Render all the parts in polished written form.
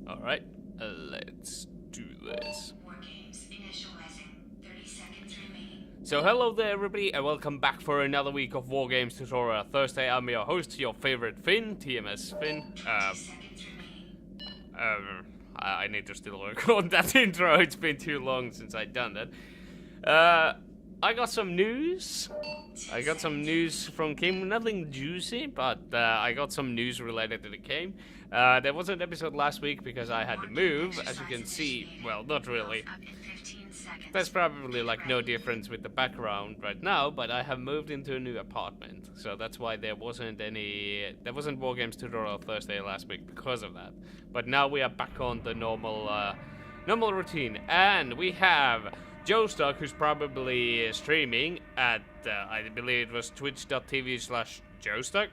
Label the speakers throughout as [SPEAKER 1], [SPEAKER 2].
[SPEAKER 1] Alright, let's do this.
[SPEAKER 2] Wargames initializing. 30 seconds remaining.
[SPEAKER 1] So hello there everybody and welcome back for another week of Wargames Tutorial Thursday. I'm your host, your favorite Finn, TMS Finn.
[SPEAKER 2] 20 seconds remaining.
[SPEAKER 1] I need to still work on that intro, it's been too long since I've done that. I got some news. I got some news from Kim, nothing juicy, but I got some news related to the game. There was an episode last week because I had to move, as you can see. Well, not really. There's probably like no difference with the background right now, but I have moved into a new apartment, so that's why there wasn't Wargames Tutorial Thursday last week because of that. But now we are back on the normal routine, and we have Joestuck, who's probably streaming at, I believe it was twitch.tv/Joestuck,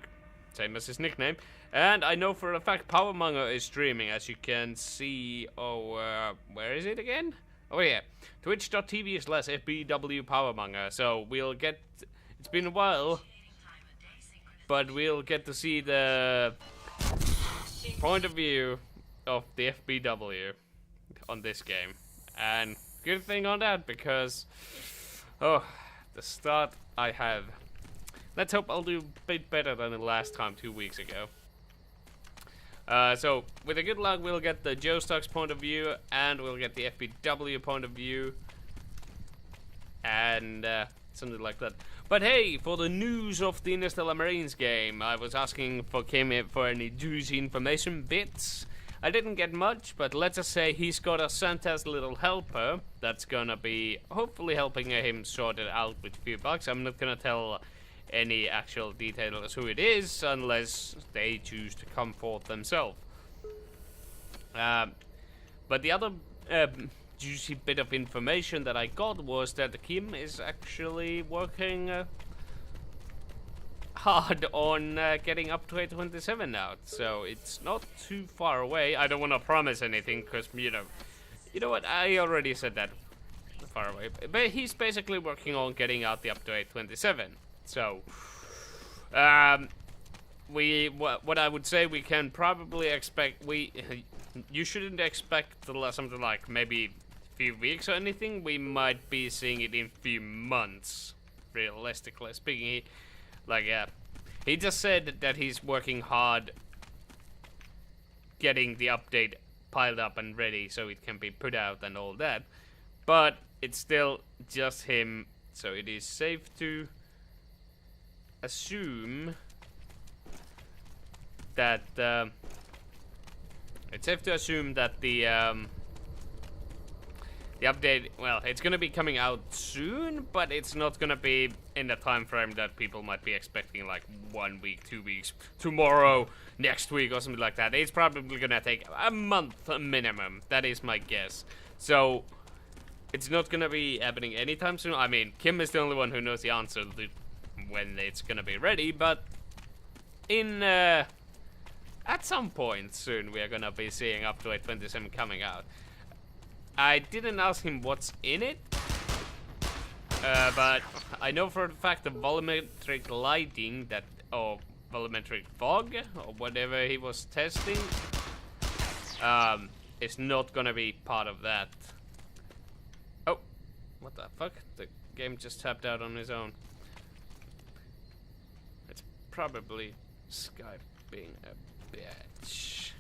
[SPEAKER 1] same as his nickname. And I know for a fact Powermonger is streaming, as you can see. Where is it again? Oh yeah, twitch.tv/FBW Powermonger. So we'll get, it's been a while, but we'll get to see the point of view of the FBW on this game. And good thing on that, because the start I have. Let's hope I'll do a bit better than the last time 2 weeks ago. So with a good luck, we'll get the Joestuck's point of view, and we'll get the FBW point of view, and something like that. But hey, for the news of the Interstellar Marines game, I was asking for Kim for any juicy information bits. I didn't get much, but let's just say he's got a Santa's little helper that's gonna be hopefully helping him sort it out with a few bucks. I'm not gonna tell any actual details who it is unless they choose to come forth themselves. But the other juicy bit of information that I got was that Kim is actually working hard on getting up to 827 now, so it's not too far away. I don't want to promise anything because you know what, I already said that far away, but he's basically working on getting out the up to 827. So what I would say, we can probably expect, you shouldn't expect something like maybe a few weeks or anything. We might be seeing it in a few months, realistically speaking. He just said that he's working hard getting the update piled up and ready so it can be put out and all that, but it's still just him, so it is safe to assume that the update, well, it's gonna be coming out soon, but it's not gonna be in the time frame that people might be expecting, like 1 week, 2 weeks, tomorrow, next week, or something like that. It's probably gonna take a month minimum. That is my guess. So it's not gonna be happening anytime soon. I mean, Kim is the only one who knows the answer to when it's gonna be ready, but in at some point soon we are gonna be seeing up to 827 coming out. I didn't ask him what's in it, but I know for a fact the volumetric lighting that, or volumetric fog, or whatever he was testing, is not gonna be part of that. Oh, what the fuck? The game just tapped out on his own. It's probably Skype being a bitch.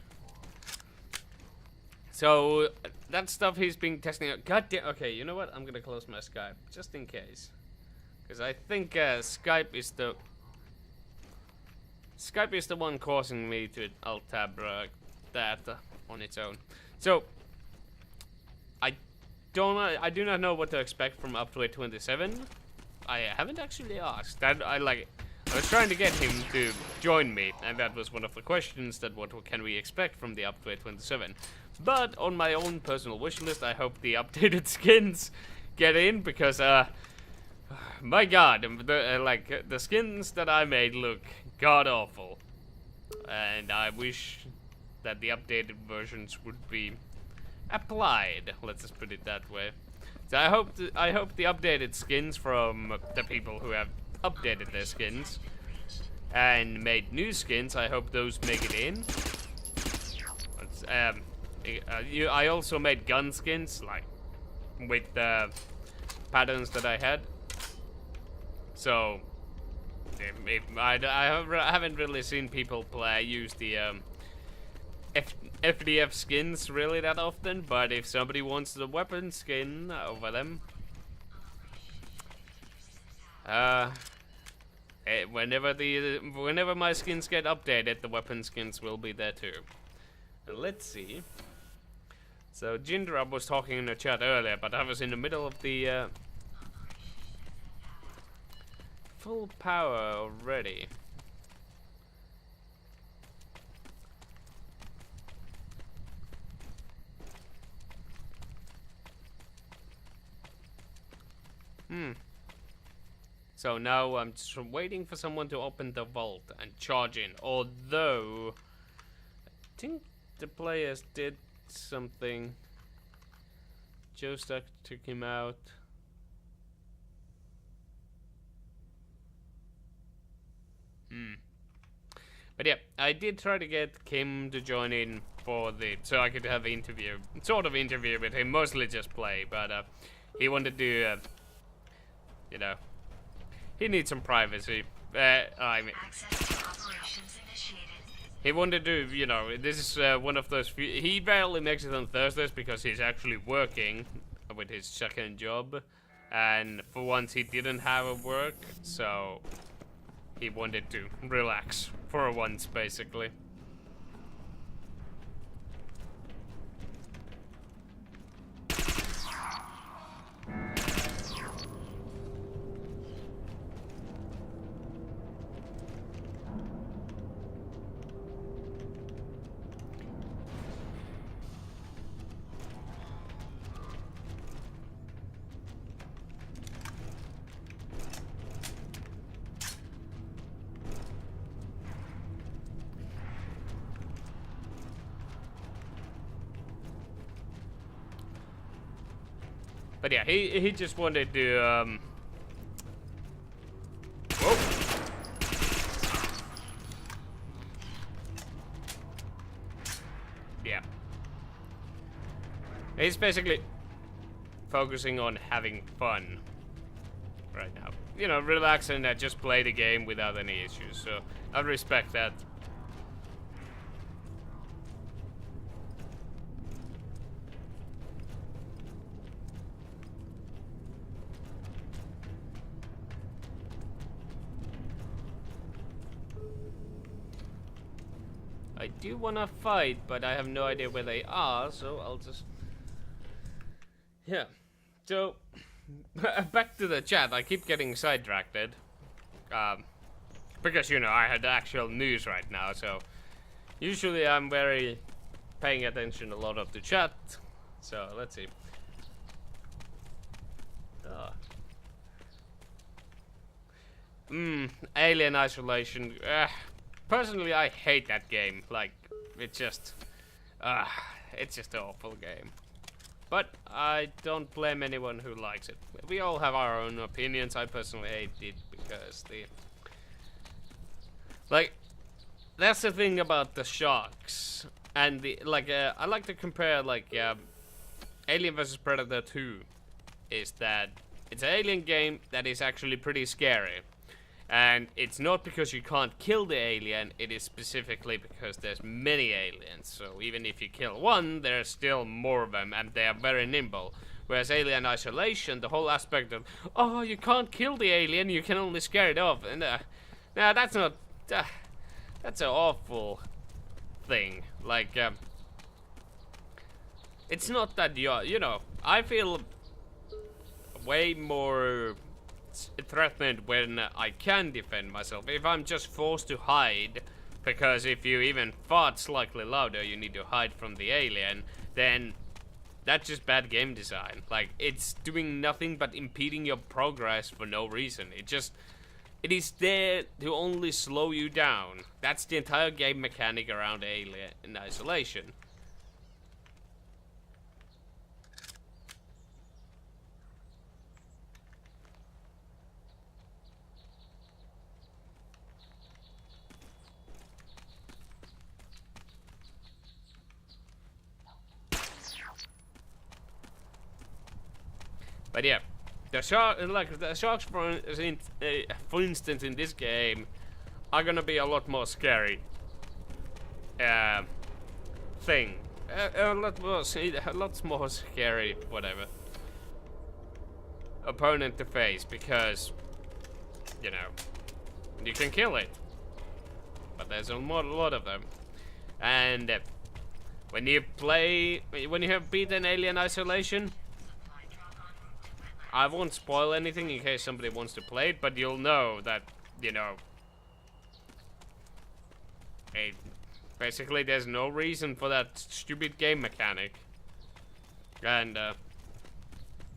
[SPEAKER 1] So that stuff he's been testing out. God damn. Okay, you know what? I'm gonna close my Skype just in case, because I think Skype is the one causing me to alt tab that on its own. So I do not know what to expect from up to 827. I haven't actually asked. I was trying to get him to join me, and that was one of the questions, that what can we expect from the up to 827. But on my own personal wish list, I hope the updated skins get in, because my god, the skins that I made look god awful, and I wish that the updated versions would be applied. Let's just put it that way. So I hope the updated skins from the people who have updated their skins and made new skins, I hope those make it in. I also made gun skins, like, with the patterns that I had. So, I haven't really seen people use the FDF skins really that often, but if somebody wants the weapon skin over them, whenever my skins get updated, the weapon skins will be there too. Let's see. So Jindra was talking in the chat earlier, but I was in the middle of the full power already. So now I'm just waiting for someone to open the vault and charge in. Although I think the players did something. Joe Stuck took him out. But yeah, I did try to get Kim to join in for so I could have an interview, sort of interview with him, mostly just play. But he wanted to, you know, he needs some privacy. I mean, he wanted to, you know, this is one of those few. He barely makes it on Thursdays because he's actually working with his second job, and for once he didn't have a work, so he wanted to relax for once, basically. But yeah, he just wanted to whoa. Yeah. He's basically focusing on having fun right now. You know, relaxing and just play the game without any issues. So I respect that. I do wanna fight, but I have no idea where they are, so I'll just... Yeah. So, back to the chat. I keep getting sidetracked. Because, you know, I had actual news right now, so... Usually I'm very paying attention a lot of the chat. So, let's see. Alien Isolation. Personally, I hate that game. Like, it's just an awful game. But I don't blame anyone who likes it. We all have our own opinions. I personally hate it because that's the thing about the sharks and I like to compare Alien vs Predator 2 is that it's an alien game that is actually pretty scary. And it's not because you can't kill the alien, it is specifically because there's many aliens. So even if you kill one, there's still more of them, and they are very nimble. Whereas Alien Isolation, the whole aspect of, oh, you can't kill the alien, you can only scare it off. And that's not, that's an awful thing. Like, it's not that you know, I feel way more threatened when I can defend myself. If I'm just forced to hide, because if you even fart slightly louder, you need to hide from the alien, then that's just bad game design. Like, it's doing nothing but impeding your progress for no reason. It is there to only slow you down. That's the entire game mechanic around Alien Isolation. But yeah, the sharks, for instance, in this game, are gonna be a lot more scary. Thing, a lot more scary, whatever. Opponent to face, because you know you can kill it, but there's a lot of them, and when you have beaten Alien Isolation, I won't spoil anything in case somebody wants to play it, but you'll know that, you know, basically there's no reason for that stupid game mechanic. And,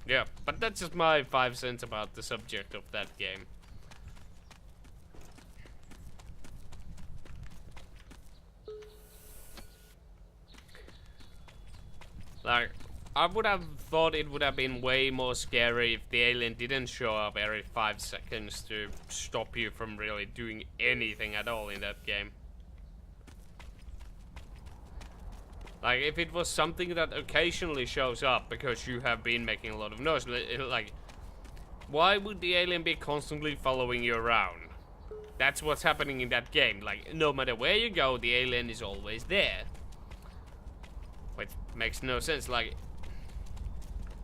[SPEAKER 1] yeah, but that's just my 5 cents about the subject of that game. Like, I would have thought it would have been way more scary if the alien didn't show up every 5 seconds to stop you from really doing anything at all in that game. Like, if it was something that occasionally shows up because you have been making a lot of noise, like, why would the alien be constantly following you around? That's what's happening in that game. Like, no matter where you go, the alien is always there. Which makes no sense. Like,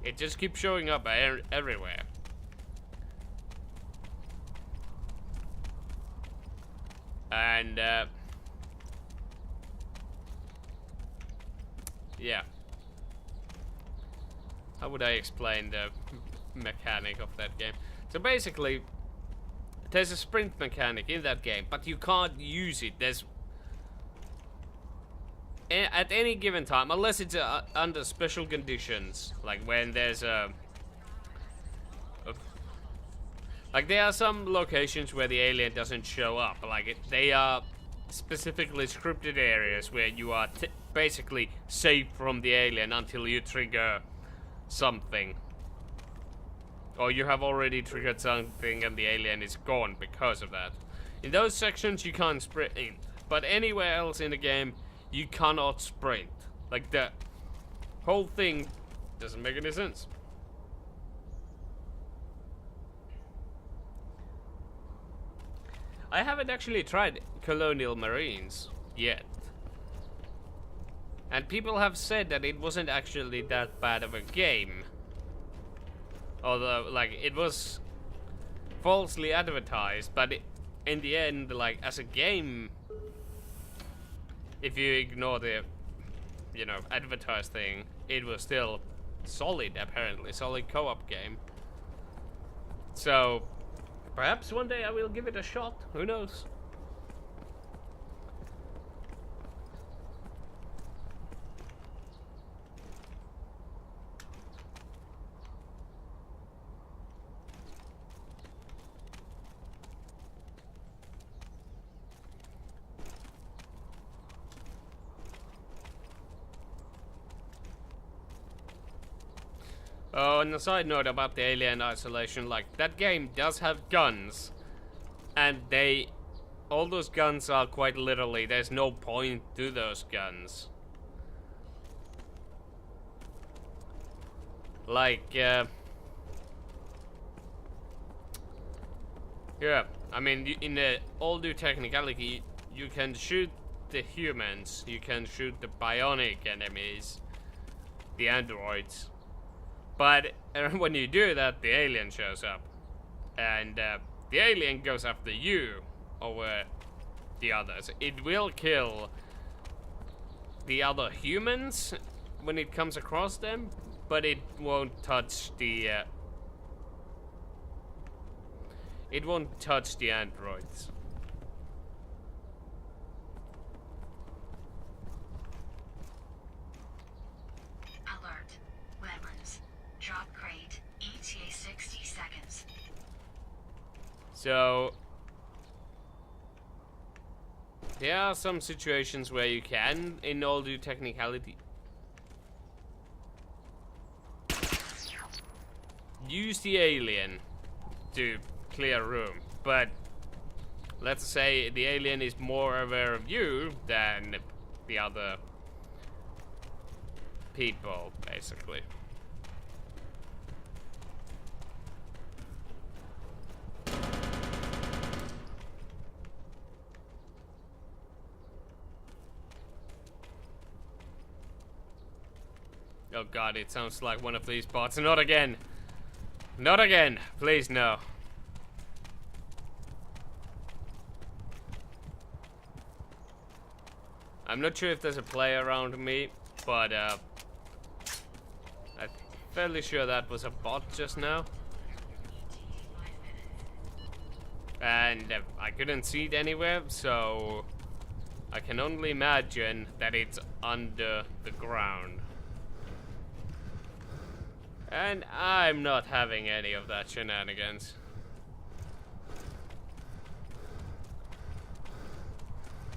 [SPEAKER 1] it just keeps showing up everywhere. And, yeah. How would I explain the mechanic of that game? So basically, there's a sprint mechanic in that game, but you can't use it. There's at any given time, unless it's under special conditions, like when there's like there are some locations where the alien doesn't show up, like they are specifically scripted areas where you are basically safe from the alien until you trigger something, or you have already triggered something and the alien is gone because of that. In those sections you can't sprint, but anywhere else in the game you cannot sprint. Like, the whole thing doesn't make any sense. I haven't actually tried Colonial Marines yet. And people have said that it wasn't actually that bad of a game. Although, like, it was falsely advertised, but in the end, like, as a game, if you ignore the, you know, advertised thing, it was still solid, apparently. Solid co-op game. So, perhaps one day I will give it a shot. Who knows? Oh, on a side note about the Alien Isolation, like, that game does have guns, and all those guns are quite literally, there's no point to those guns. Like, yeah, I mean, in the all due technicality, you can shoot the humans, you can shoot the bionic enemies, the androids. But when you do that, the alien shows up. And the alien goes after you over the others. It will kill the other humans when it comes across them, but it won't touch the androids. So, there are some situations where you can, in all due technicality, use the alien to clear a room, but let's say the alien is more aware of you than the other people, basically. Oh god, it sounds like one of these parts. Not again! Not again! Please, no. I'm not sure if there's a player around me, but I'm fairly sure that was a bot just now. And I couldn't see it anywhere, so I can only imagine that it's under the ground. And I'm not having any of that shenanigans.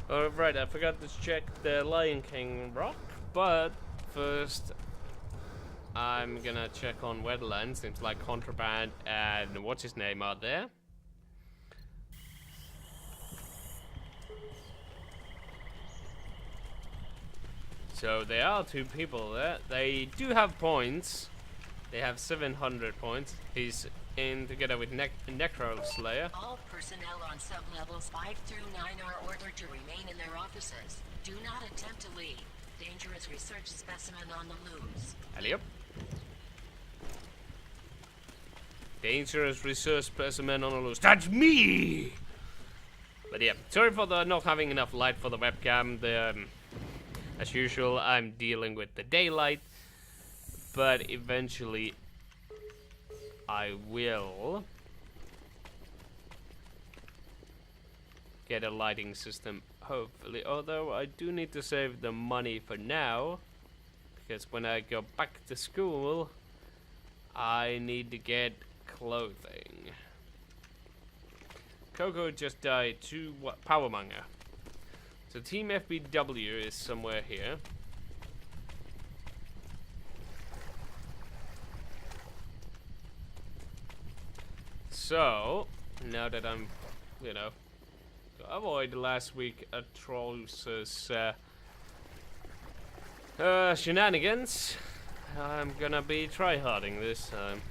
[SPEAKER 1] Alright, I forgot to check the Lion King rock, but first I'm gonna check on Wetlands. Seems like Contraband and what's his name are there. So there are 2 people there. They do have points. They have 700 points. He's in together with Necro Slayer.
[SPEAKER 3] All personnel on sub-levels 5 through 9 are ordered to remain in their offices. Do not attempt to leave. Dangerous research specimen on the loose.
[SPEAKER 1] Alley up. Dangerous research specimen on the loose. That's me! But yeah, sorry for the not having enough light for the webcam. As usual, I'm dealing with the daylight. But eventually I will get a lighting system, hopefully. Although I do need to save the money for now, because when I go back to school, I need to get clothing. Coco just died to Power Manga. So Team FBW is somewhere here. So, now that I'm, you know, to avoid last week atrocious shenanigans, I'm gonna be tryharding this time.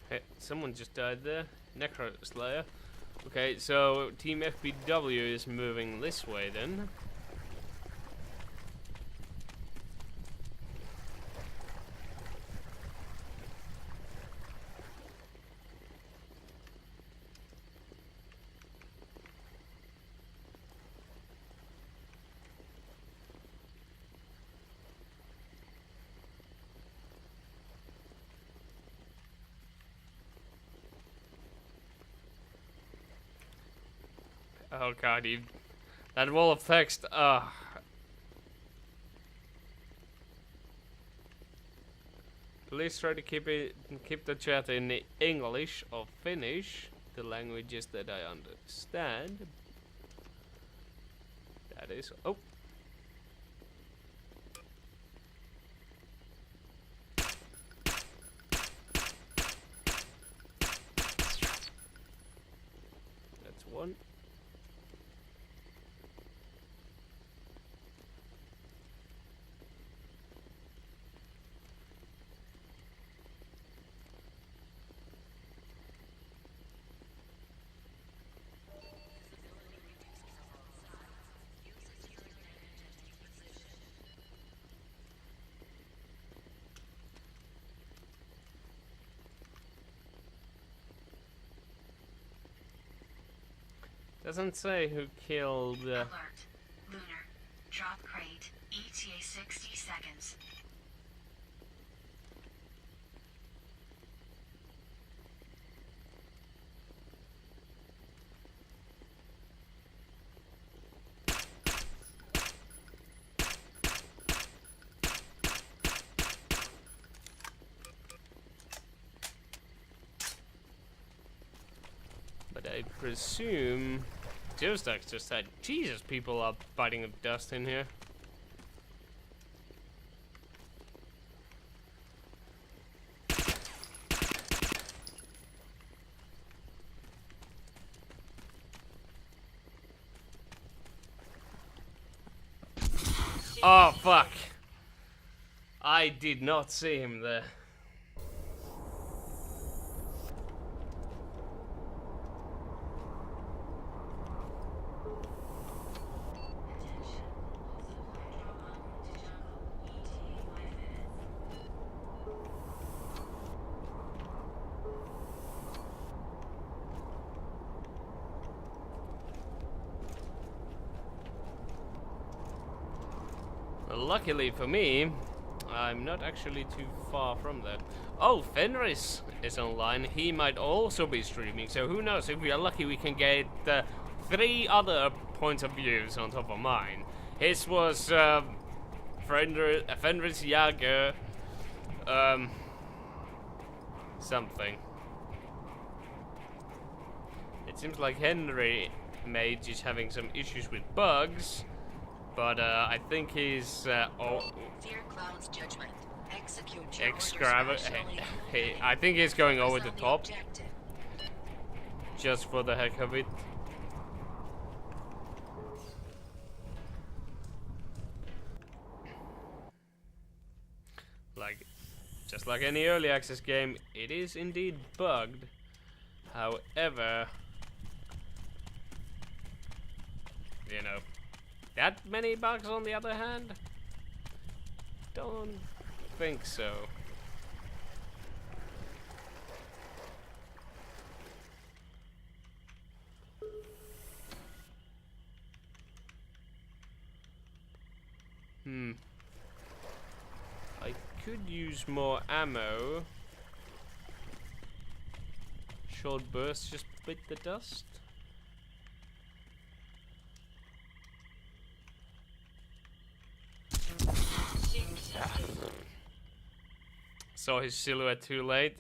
[SPEAKER 1] Hey, someone just died there. Necro Slayer. Okay, so Team FBW is moving this way then. Oh god, that wall of text, Please try to keep the chat in English or Finnish, the languages that I understand. That is, oh. That's one. Doesn't say who killed.
[SPEAKER 2] Alert. Lunar. Drop crate. ETA 60 seconds.
[SPEAKER 1] But I presume Geostack just said, Jesus, people are biting of dust in here. Oh, fuck. I did not see him there. Luckily for me, I'm not actually too far from there. Oh, Fenris is online. He might also be streaming, so who knows? If we are lucky, we can get 3 other points of views on top of mine. His was Fenris Jager, something. It seems like Henry Mage is having some issues with bugs. But I think he's
[SPEAKER 3] Fear Cloud's judgment. Execute your
[SPEAKER 1] I think he's going over the top. Just for the heck of it. Just like any early access game, it is indeed bugged. However, you know, that many bugs on the other hand? Don't think so. I could use more ammo. Short bursts just bit the dust. Saw his silhouette too late.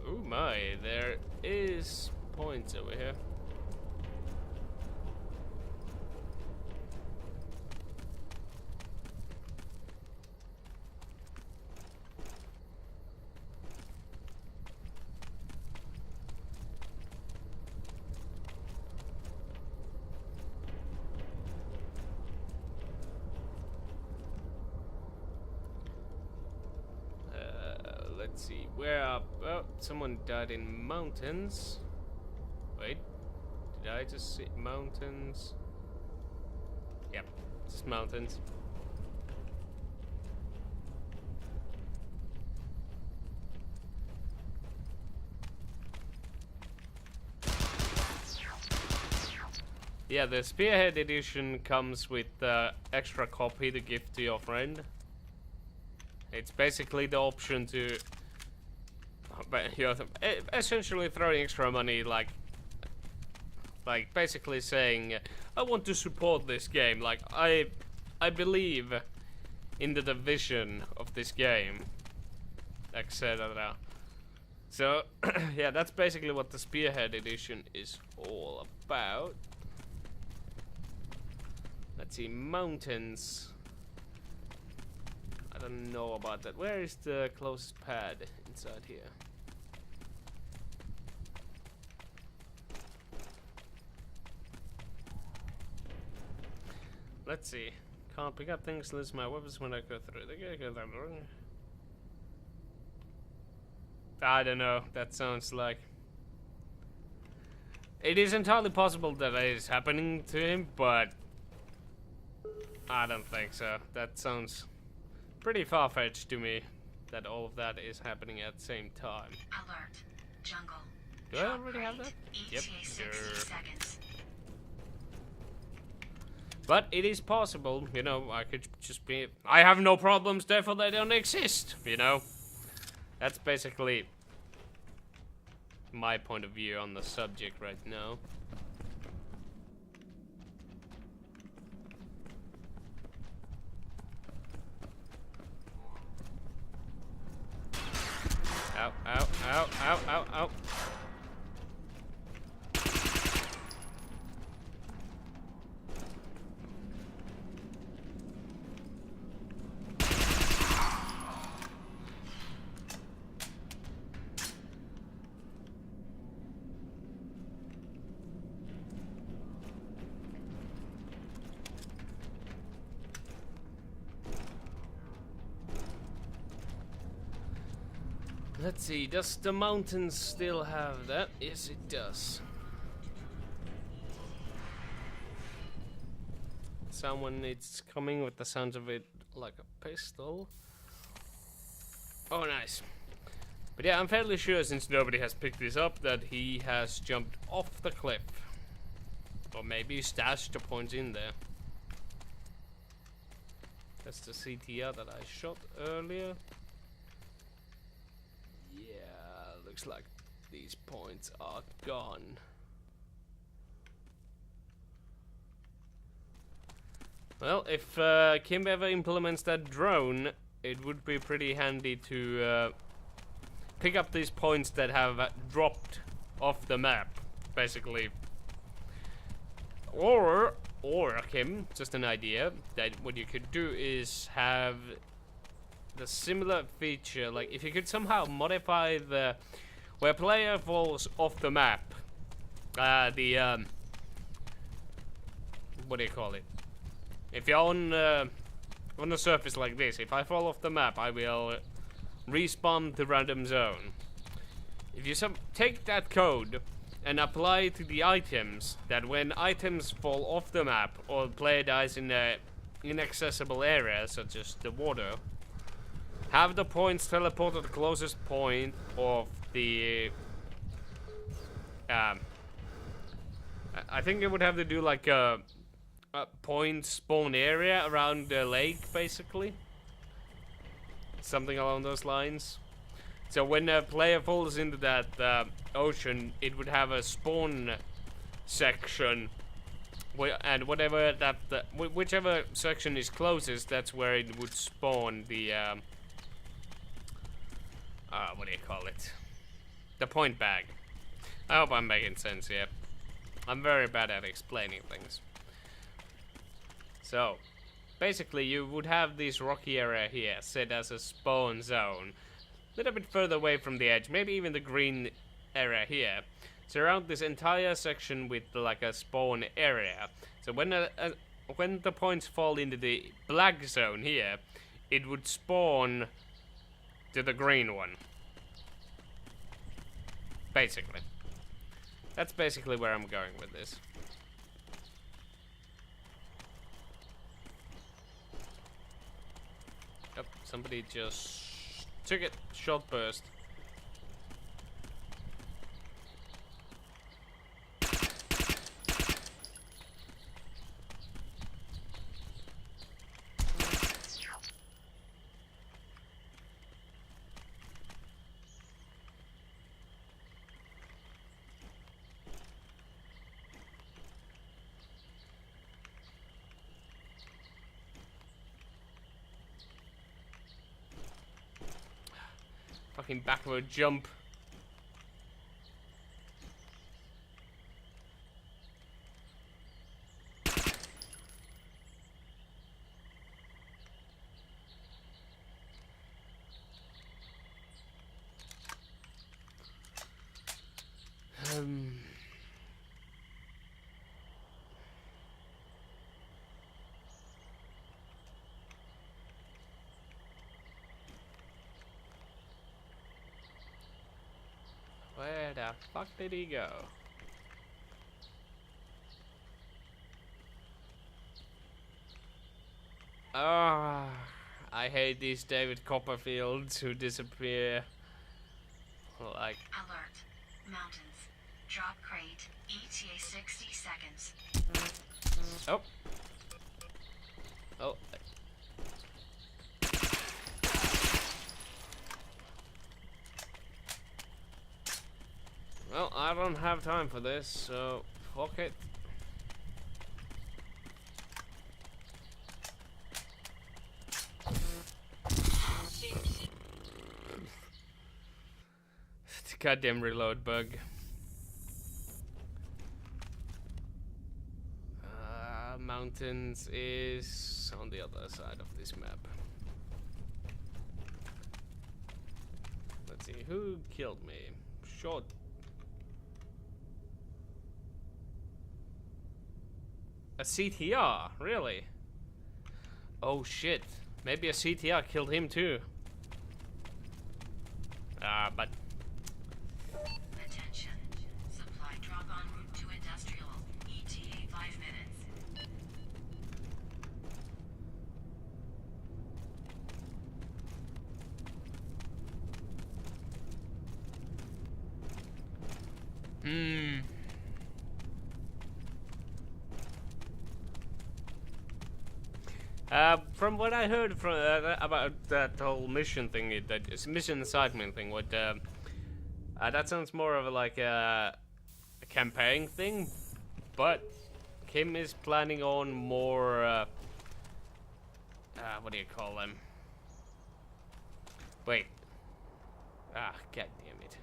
[SPEAKER 1] Oh my, there is points over here. Let's see, where up? Oh, someone died in mountains. Wait, did I just see mountains? Yep, just mountains. Yeah, the Spearhead edition comes with extra copy to give to your friend. It's basically the option to, but you're essentially throwing extra money, like basically saying, I want to support this game. Like I believe in the vision of this game, etc. So yeah, that's basically what the Spearhead edition is all about. Let's see, mountains. I don't know about that. Where is the closest pad inside here? Let's see. Can't pick up things, lose my weapons when I go through. I don't know. That sounds like... It is entirely possible that it is happening to him, but... I don't think so. That sounds... pretty far-fetched to me that all of that is happening at the same time.
[SPEAKER 2] Alert. Jungle.
[SPEAKER 1] Do I already have that? Yep.
[SPEAKER 2] Seconds.
[SPEAKER 1] But it is possible, you know, I could just be... I have no problems, therefore they don't exist, you know? That's basically my point of view on the subject right now. Ow, ow, ow, ow, ow, ow. Let's see, does the mountain still have that? Yes, it does. Someone is coming with the sounds of it like a pistol. Oh, nice. But yeah, I'm fairly sure, since nobody has picked this up, that he has jumped off the cliff. Or maybe stashed the points in there. That's the CTR that I shot earlier. Yeah, looks like these points are gone. Well, if Kim ever implements that drone, it would be pretty handy to pick up these points that have dropped off the map, basically. Or Kim, just an idea, that what you could do is have the similar feature, like if you could somehow modify the where player falls off the map, what do you call it? If you're on a surface like this, if I fall off the map, I will respawn the random zone. If you take that code and apply it to the items, that when items fall off the map or player dies in a inaccessible area, such as the water, have the points teleport to the closest point of the... I think it would have to do like a point spawn area around the lake, basically. Something along those lines. So when a player falls into that ocean, it would have a spawn section, and whatever that whichever section is closest, that's where it would spawn the what do you call it? The point bag. I hope I'm making sense here. I'm very bad at explaining things. So, basically you would have this rocky area here set as a spawn zone. A little bit further away from the edge, maybe even the green area here. Surround this entire section with like a spawn area. So when the points fall into the black zone here, it would spawn to the green one. Basically. That's basically where I'm going with this. Yep, somebody just took it. Shot burst. Fucking backward jump. Where the fuck did he go? Ah, I hate these David Copperfields who disappear. Like...
[SPEAKER 2] Alert. Mountains. Drop crate. ETA 60 seconds.
[SPEAKER 1] Oh. Oh. Well, I don't have time for this, so fuck it. Goddamn reload bug. Mountains is on the other side of this map. Let's see, who killed me? Shot. A CTR, really? Oh shit, maybe a CTR killed him too. But
[SPEAKER 2] Attention. Supply drop en route to industrial. ETA 5 minutes.
[SPEAKER 1] From what I heard from about that whole mission thing, that mission assignment thing, that sounds more of like a campaign thing, but Kim is planning on more. What do you call them? Wait. God damn it.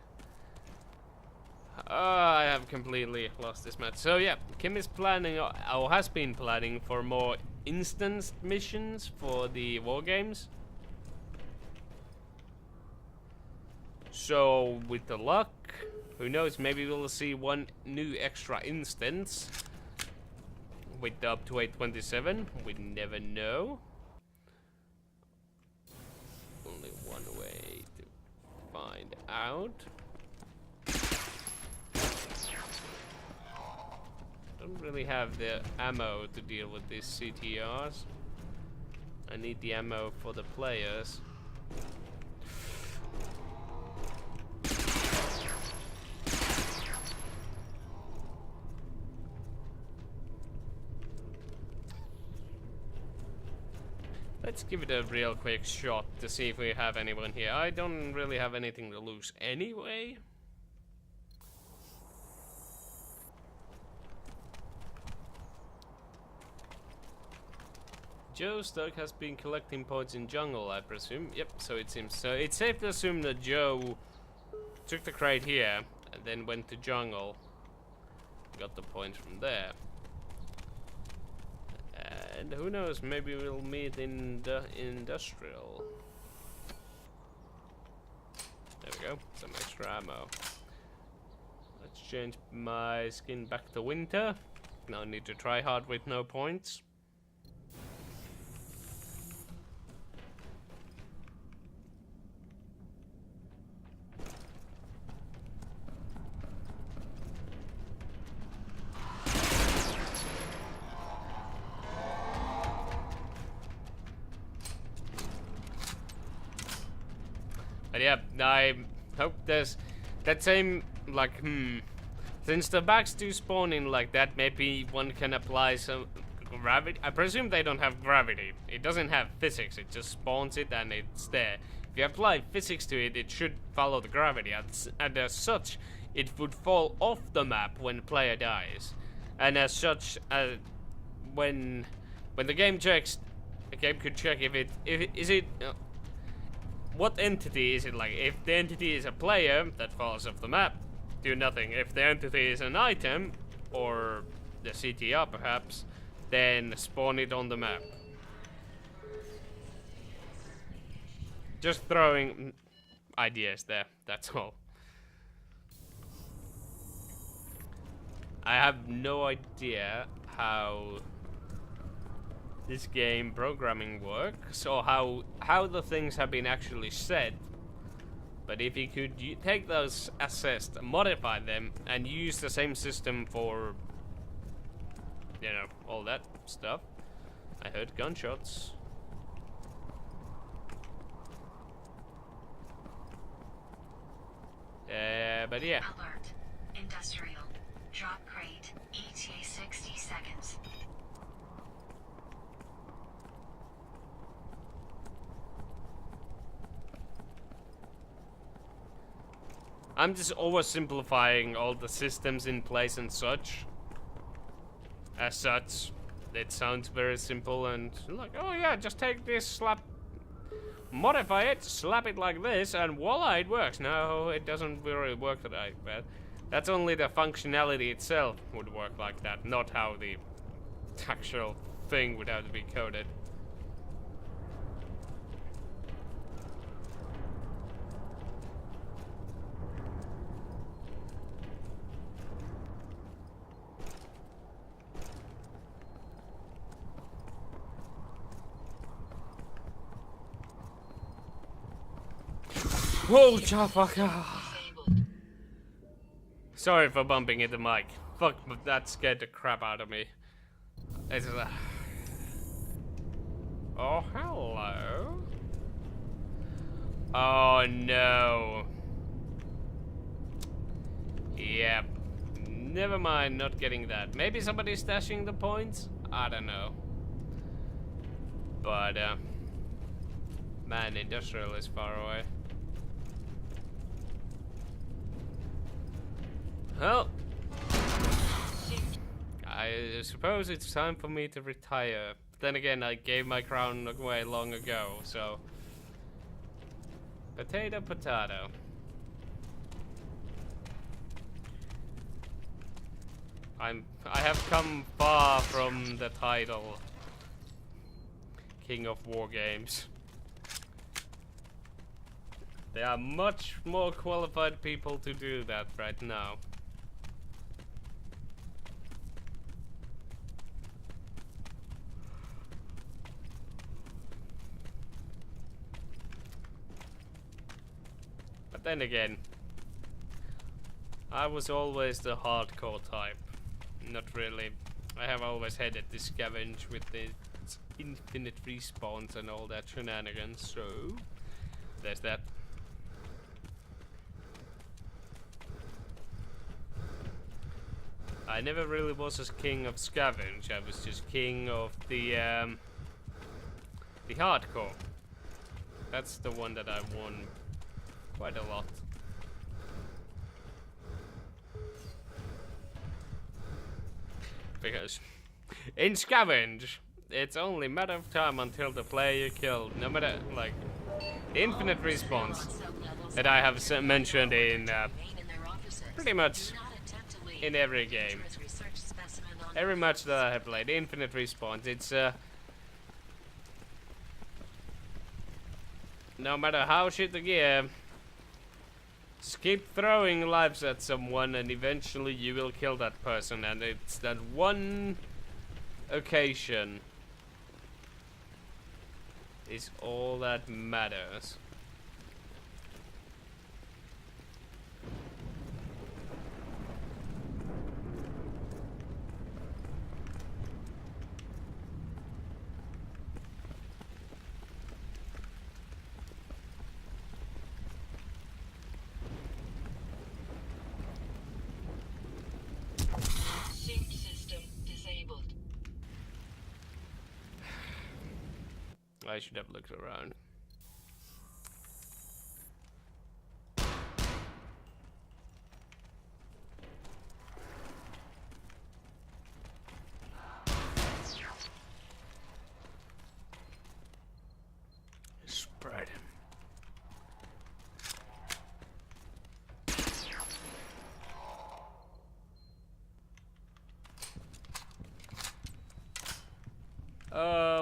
[SPEAKER 1] I have completely lost this match. So yeah, Kim is planning, or has been planning, for more instanced missions for the Wargames. So with the luck, who knows, maybe we'll see one new extra instance with the up to 827. We never know. Only one way to find out. Don't really have the ammo to deal with these CTRs. I need the ammo for the players. Let's give it a real quick shot to see if we have anyone here. I don't really have anything to lose anyway. Joe Stark has been collecting points in jungle, I presume. Yep, so it seems so. It's safe to assume that Joe took the crate here and then went to jungle. Got the points from there. And who knows, maybe we'll meet in the industrial. There we go, some extra ammo. Let's change my skin back to winter. No need to try hard with no points. But yeah, I hope there's that same, like, since the bags do spawn in like that, maybe one can apply some gravity. I presume they don't have gravity. It doesn't have physics, it just spawns it and it's there. If you apply physics to it, it should follow the gravity, and as such, it would fall off the map when the player dies. And as such, when the game checks, the game could check if it is it. What entity is it? Like, if the entity is a player that falls off the map, do nothing. If the entity is an item, or the CTR perhaps, then spawn it on the map. Just throwing ideas there, that's all. I have no idea how this game programming works, or how the things have been actually said. But if you could take those assessed, modify them, and use the same system for, you know, all that stuff. I heard gunshots. But yeah.
[SPEAKER 2] Alert. Industrial. Drop crate. ETA 60 seconds.
[SPEAKER 1] I'm just oversimplifying all the systems in place and such. As such, it sounds very simple and like, oh yeah, just take this, modify it, slap it like this, and voila, it works. No, it doesn't really work like that. That's only the functionality itself would work like that, not how the actual thing would have to be coded. Whoa, fuck.
[SPEAKER 3] Disabled.
[SPEAKER 1] Sorry for bumping into the mic. Fuck, but that scared the crap out of me. It's, oh, hello. Oh, no. Yep. Never mind, not getting that. Maybe somebody's stashing the points? I don't know. But, man, industrial is far away. Well, I suppose it's time for me to retire. But then again, I gave my crown away long ago, so... Potato, potato. I have come far from the title King of Wargames. There are much more qualified people to do that right now. But then again, I was always the hardcore type. Not really. I have always hated the scavenge with the infinite respawns and all that shenanigans, so there's that. I never really was a king of scavenge, I was just king of the hardcore. That's the one that I won quite a lot. Because in scavenge, it's only a matter of time until the player killed. No matter, like, the infinite response that I have mentioned in pretty much in every game. Every match that I have played, infinite response. It's no matter how shit the gear, just keep throwing lives at someone and eventually you will kill that person, and it's that one occasion is all that matters. I should have looked around. Spread.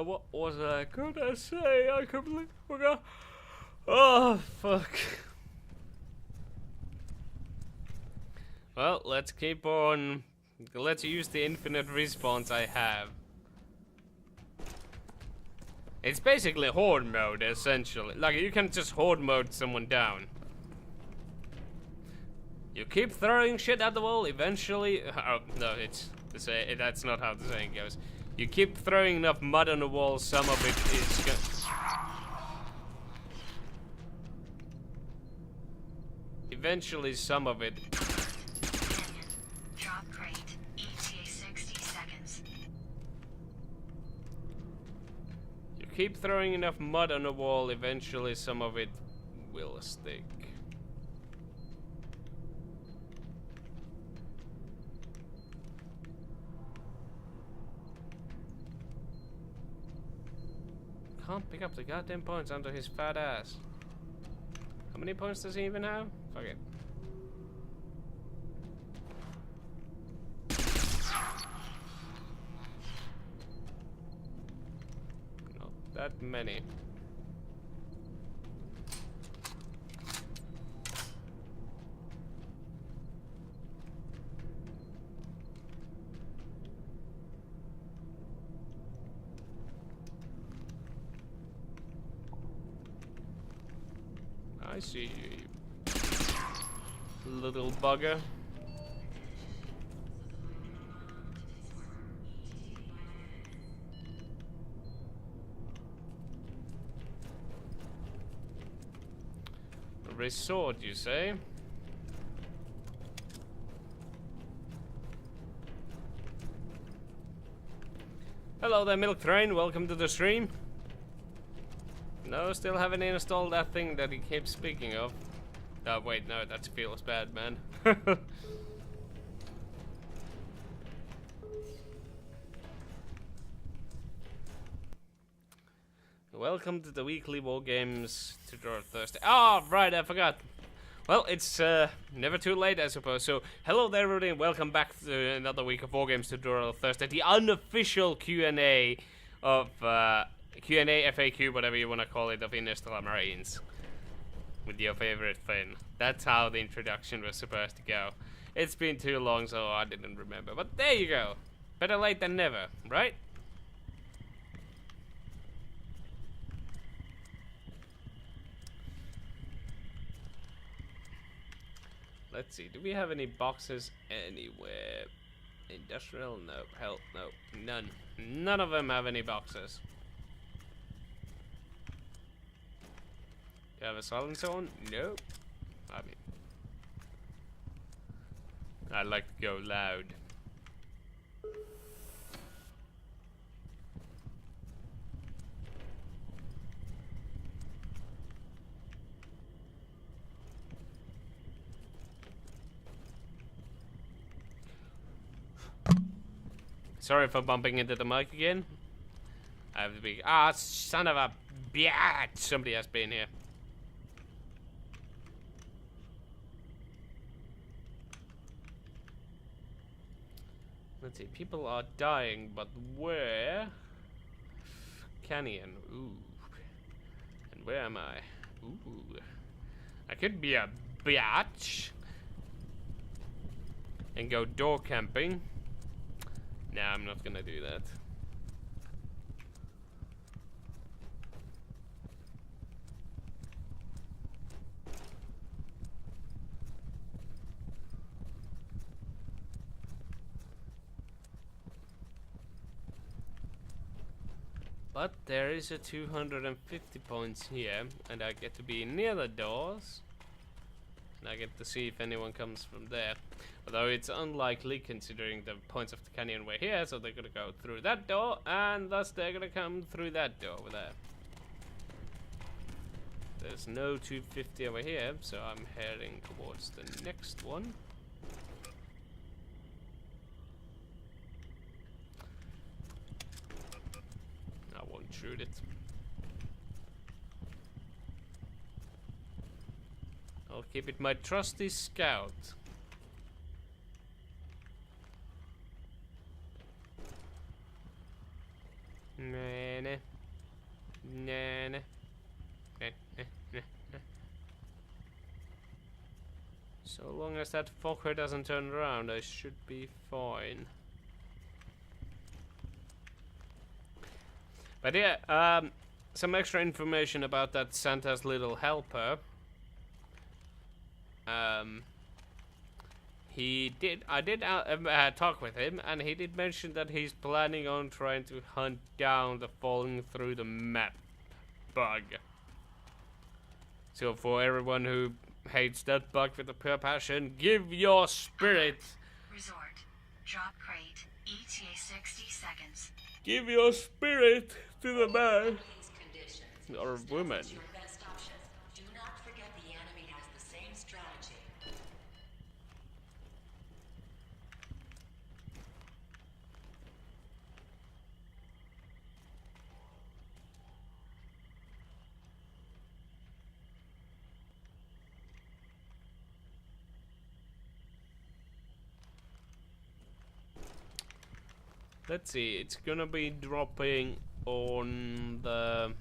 [SPEAKER 1] What was I gonna say? I completely forgot. Oh, fuck. Well, let's keep on. Let's use the infinite response I have. It's basically horde mode, essentially. Like, you can just horde mode someone down. You keep throwing shit at the wall, eventually... Oh, no, that's not how the saying goes. You keep throwing enough mud on the wall, some of it is eventually some of it...
[SPEAKER 2] Drop crate. ETA 60 seconds.
[SPEAKER 1] You keep throwing enough mud on the wall, eventually some of it will stick. Can't pick up the goddamn points under his fat ass. How many points does he even have? Fuck it. Not that many. I see you, little bugger. A resort, you say? Hello there, Milk Train. Welcome to the stream. No, still haven't installed that thing that he keeps speaking of. Oh, wait, no, that feels bad, man. Welcome to the weekly Wargames tutorial Thursday. Oh, right, I forgot. Well, it's never too late, I suppose. So, hello there, everybody, and welcome back to another week of Wargames tutorial Thursday, the unofficial Q&A of Q&A, FAQ, whatever you want to call it, of Interstellar Marines. With your favorite Finn. That's how the introduction was supposed to go. It's been too long, so I didn't remember. But there you go. Better late than never, right? Let's see, do we have any boxes anywhere? Industrial? No. Health? No. None. None of them have any boxes. Do you have a silencer on? Nope. I mean, I like to go loud. Sorry for bumping into the mic again. I have to be. Ah, son of a bitch! Somebody has been here. Let's see. People are dying, but where? Canyon. Ooh. And where am I? Ooh. I could be a bitch and go door camping. Nah, I'm not gonna do that. But there is a 250 points here, and I get to be near the doors. And I get to see if anyone comes from there. Although it's unlikely considering the points of the canyon were here, so they're gonna go through that door, and thus they're gonna come through that door over there. There's no 250 over here, so I'm heading towards the next one. I won't shoot it. I'll keep it my trusty scout. Nah. So long as that fucker doesn't turn around, I should be fine. But yeah, some extra information about that Santa's little helper. I did talk with him, and he did mention that he's planning on trying to hunt down the falling through the map bug. So for everyone who hates that bug with a pure passion, give your spirit.
[SPEAKER 2] Resort. Drop crate. ETA 60 seconds.
[SPEAKER 1] Give your spirit to the man
[SPEAKER 3] Conditions.
[SPEAKER 1] or woman.
[SPEAKER 3] Your best option. Do not forget the enemy has the same strategy.
[SPEAKER 1] Let's see, it's gonna be dropping on the...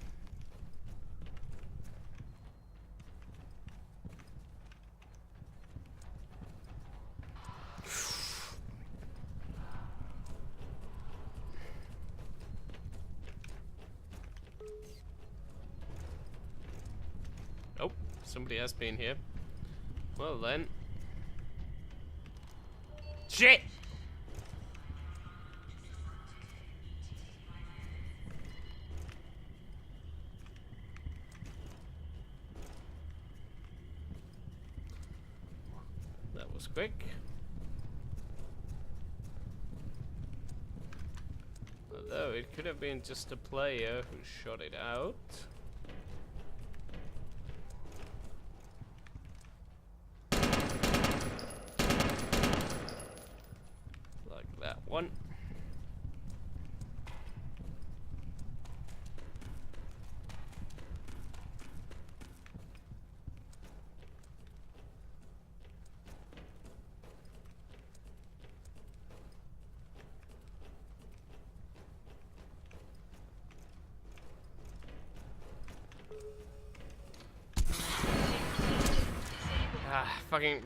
[SPEAKER 1] Oh, Somebody has been here. Well then. Shit! That was quick. Although it could have been just a player who shot it out. Like that one. Fucking...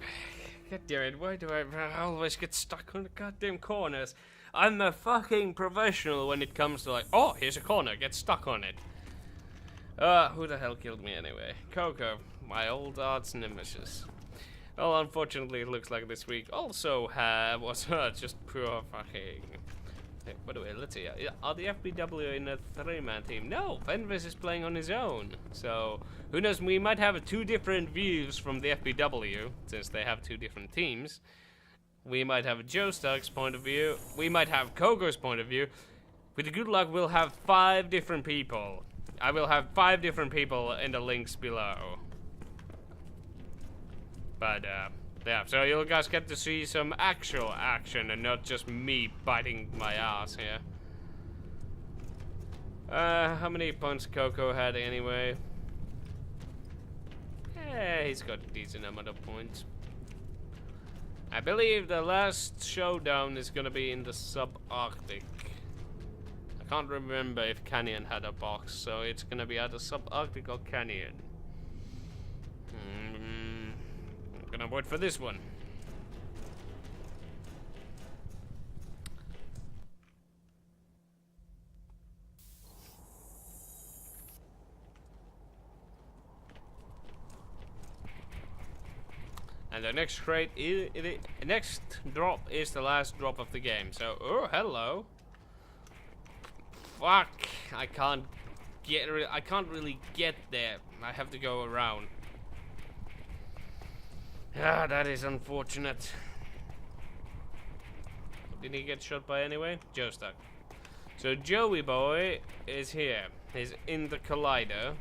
[SPEAKER 1] God damn it, why do I always get stuck on the goddamn corners? I'm a fucking professional when it comes to like, oh, here's a corner, get stuck on it. Who the hell killed me anyway? Coco, my old arch nemesis. Well, unfortunately, it looks like this week also was just pure fucking... Hey, by the way, let's see. Are the FBW in a 3-man team? No, Fenris is playing on his own. So, who knows, we might have 2 different views from the FBW, since they have 2 different teams. We might have Joe Stark's point of view. We might have Kogo's point of view. With good luck, we'll have 5 different people. I will have 5 different people in the links below. But, yeah, so you guys get to see some actual action and not just me biting my ass here. How many points Coco had anyway? Yeah, he's got a decent amount of points. I believe the last showdown is gonna be in the subarctic. I can't remember if Canyon had a box, so it's gonna be either subarctic or Canyon. I'm gonna wait for this one. And the next crate is next drop is the last drop of the game. So, oh, hello. Fuck! I can't really get there. I have to go around. Ah, that is unfortunate. Did he get shot by anyway? Joe stuck. So Joey boy is here. He's in the collider.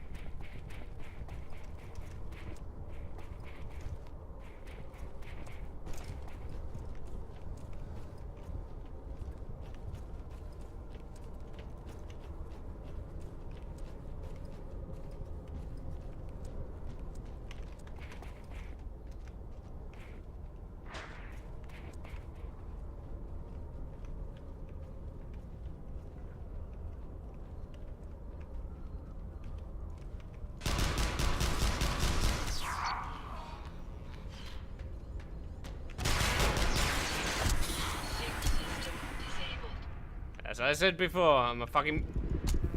[SPEAKER 1] As I said before, I'm a fucking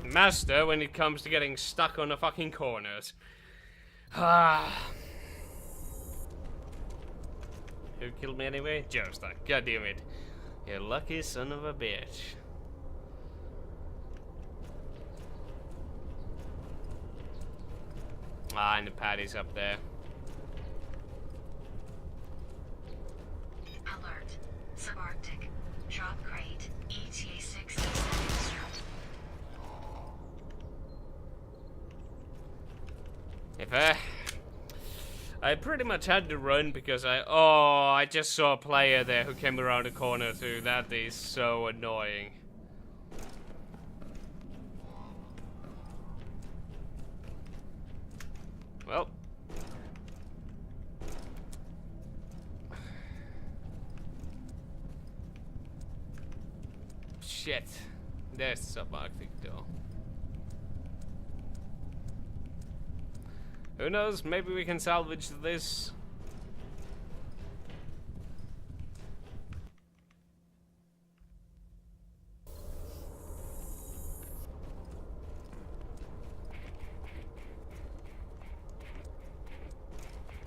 [SPEAKER 1] master when it comes to getting stuck on the fucking corners. Ah. Who killed me anyway? Joe stuck. God damn it. You lucky son of a bitch. Ah, and the paddy's up there.
[SPEAKER 2] Alert. Subarctic. Drop crate. ETA 67.
[SPEAKER 1] If I pretty much had to run because I just saw a player there who came around the corner too. That is so annoying. Well. Shit. There's the subarctic door. Who knows? Maybe we can salvage this.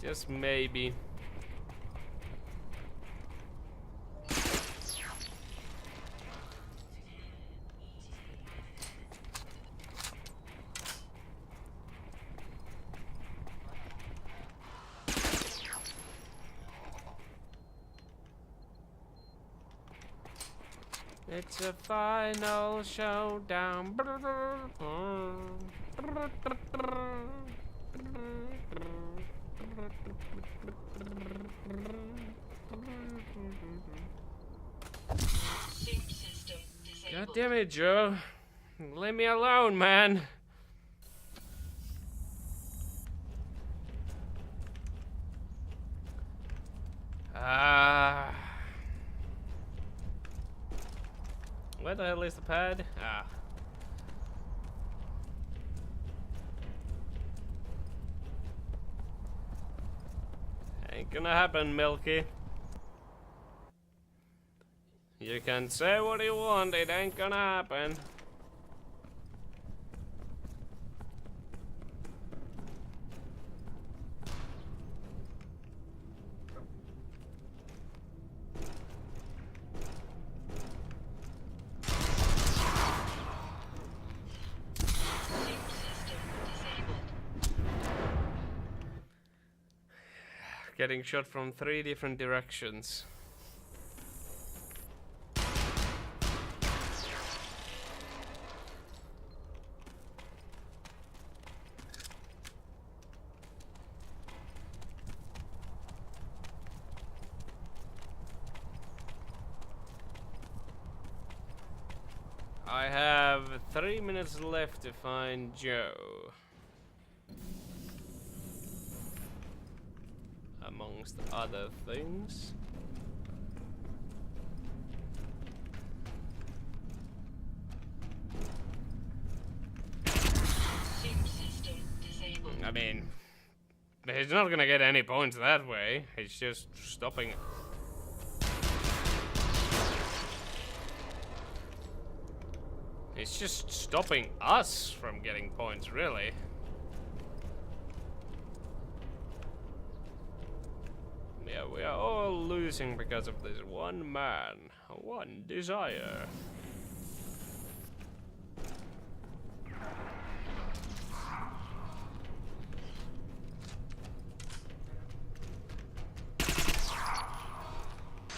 [SPEAKER 1] Just maybe. It's a final showdown.
[SPEAKER 3] Sync system disabled.
[SPEAKER 1] God damn it, Joe. Leave me alone, man. Where the hell is the pad? Ain't gonna happen, Milky. You can say what you want, it ain't gonna happen.
[SPEAKER 3] Sync system disabled.
[SPEAKER 1] Getting shot from 3 different directions. I have 3 minutes left to find Joe. Amongst other things.
[SPEAKER 3] Sync system disabled.
[SPEAKER 1] I mean, he's not gonna get any points that way. He's just stopping. It's just stopping us from getting points, really. Yeah, we are all losing because of this one man, one desire.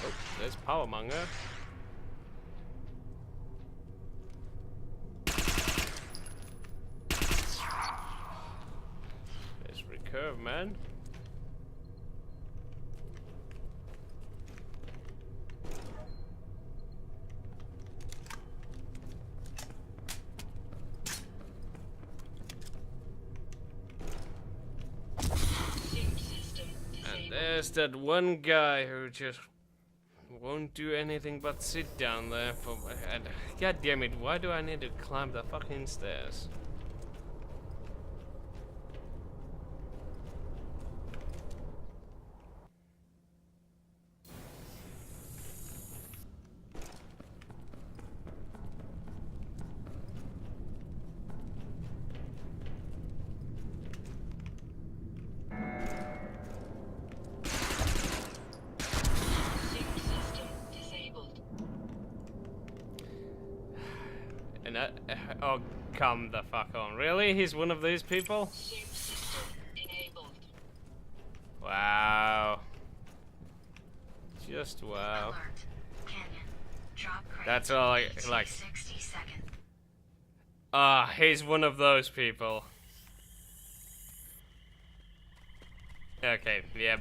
[SPEAKER 1] Oh, there's Powermonger. There's Recurve, man.
[SPEAKER 3] Sync system disabled.
[SPEAKER 1] There's that one guy who just won't do anything but sit down there for. And God damn it! Why do I need to climb the fucking stairs?
[SPEAKER 3] Sync system disabled.
[SPEAKER 1] And oh, come the fuck on! Really? He's one of these people?
[SPEAKER 3] Sync system enabled.
[SPEAKER 1] Wow. Just wow.
[SPEAKER 2] Alert. Canyon. Drop crate.
[SPEAKER 1] That's all I like.
[SPEAKER 2] 60 seconds.
[SPEAKER 1] He's one of those people. Okay, yeah.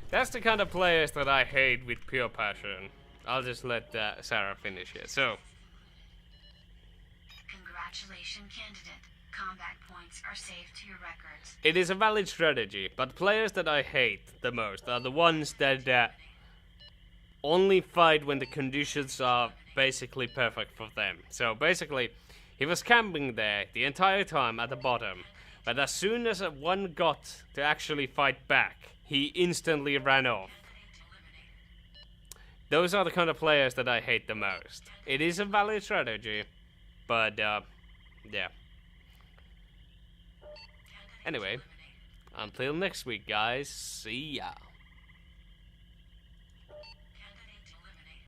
[SPEAKER 1] That's the kind of players that I hate with pure passion. I'll just let Sarah finish it. So,
[SPEAKER 2] Congratulations, candidate. Combat points are saved to your records.
[SPEAKER 1] it is a valid strategy, but players that I hate the most are the ones that only fight when the conditions are basically perfect for them. So basically, he was camping there the entire time at the bottom, but as soon as one got to actually fight back, he instantly ran off. Those are the kind of players that I hate the most. It is a valid strategy, but yeah. Anyway, Until next week, guys. See ya.